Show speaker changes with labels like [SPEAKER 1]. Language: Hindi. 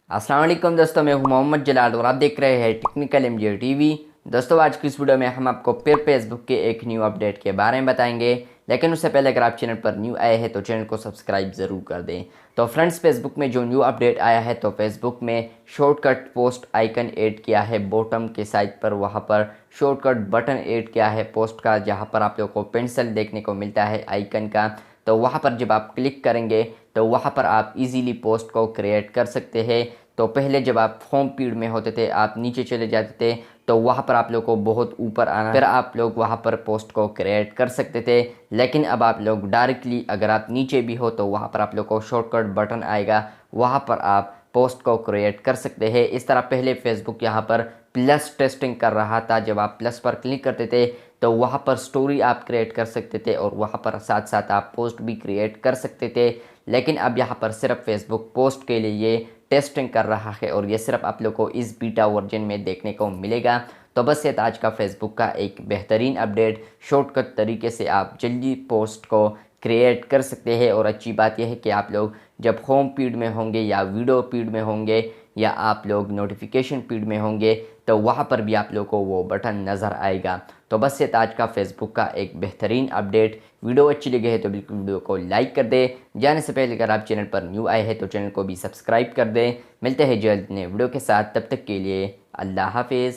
[SPEAKER 1] अस्सलाम वालेकुम दोस्तों, मैं हूं मोहम्मद जलाल और आप देख रहे हैं टेक्निकल एमजे टीवी। दोस्तों, आज की इस वीडियो में हम आपको फिर फेसबुक के एक न्यू अपडेट के बारे में बताएंगे, लेकिन उससे पहले अगर आप चैनल पर न्यू आए हैं तो चैनल को सब्सक्राइब ज़रूर कर दें। तो फ्रेंड्स, फेसबुक में जो न्यू अपडेट आया है तो फेसबुक में शॉर्टकट पोस्ट आइकन ऐड किया है बॉटम के साइड पर। वहाँ पर शॉर्टकट बटन ऐड किया है पोस्ट का, जहाँ पर आप लोगों को पेंसिल देखने को मिलता है आइकन का। तो वहाँ पर जब आप क्लिक करेंगे तो वहाँ पर आप इजीली पोस्ट को क्रिएट कर सकते हैं। तो पहले जब आप होम पेज में होते थे, आप नीचे चले जाते थे तो वहाँ पर आप लोग को बहुत ऊपर आना, फिर आप लोग वहाँ पर पोस्ट को क्रिएट कर सकते थे। लेकिन अब आप लोग डायरेक्टली, अगर आप नीचे भी हो तो वहाँ पर आप लोग को शॉर्टकट बटन आएगा, वहाँ पर आप पोस्ट को क्रिएट कर सकते हैं। इस तरह पहले फेसबुक यहाँ पर प्लस टेस्टिंग कर रहा था। जब आप प्लस पर क्लिक करते थे तो वहाँ पर स्टोरी आप क्रिएट कर सकते थे और वहाँ पर साथ साथ आप पोस्ट भी क्रिएट कर सकते थे। लेकिन अब यहाँ पर सिर्फ फेसबुक पोस्ट के लिए टेस्टिंग कर रहा है और ये सिर्फ आप लोग को इस बीटा वर्जन में देखने को मिलेगा। तो बस ये था आज का फेसबुक का एक बेहतरीन अपडेट। शॉर्टकट तरीके से आप जल्दी पोस्ट को क्रिएट कर सकते हैं। और अच्छी बात यह है कि आप लोग जब होम फीड में होंगे या वीडियो फीड में होंगे या आप लोग नोटिफिकेशन फीड में होंगे तो वहाँ पर भी आप लोग को वो बटन नज़र आएगा। तो बस ये था आज का फेसबुक का एक बेहतरीन अपडेट। वीडियो अच्छी लगी है तो बिल्कुल वीडियो को लाइक कर दें। जाने से पहले अगर आप चैनल पर न्यू आए हैं तो चैनल को भी सब्सक्राइब कर दें। मिलते हैं जल्द नए वीडियो के साथ, तब तक के लिए अल्लाह हाफिज़।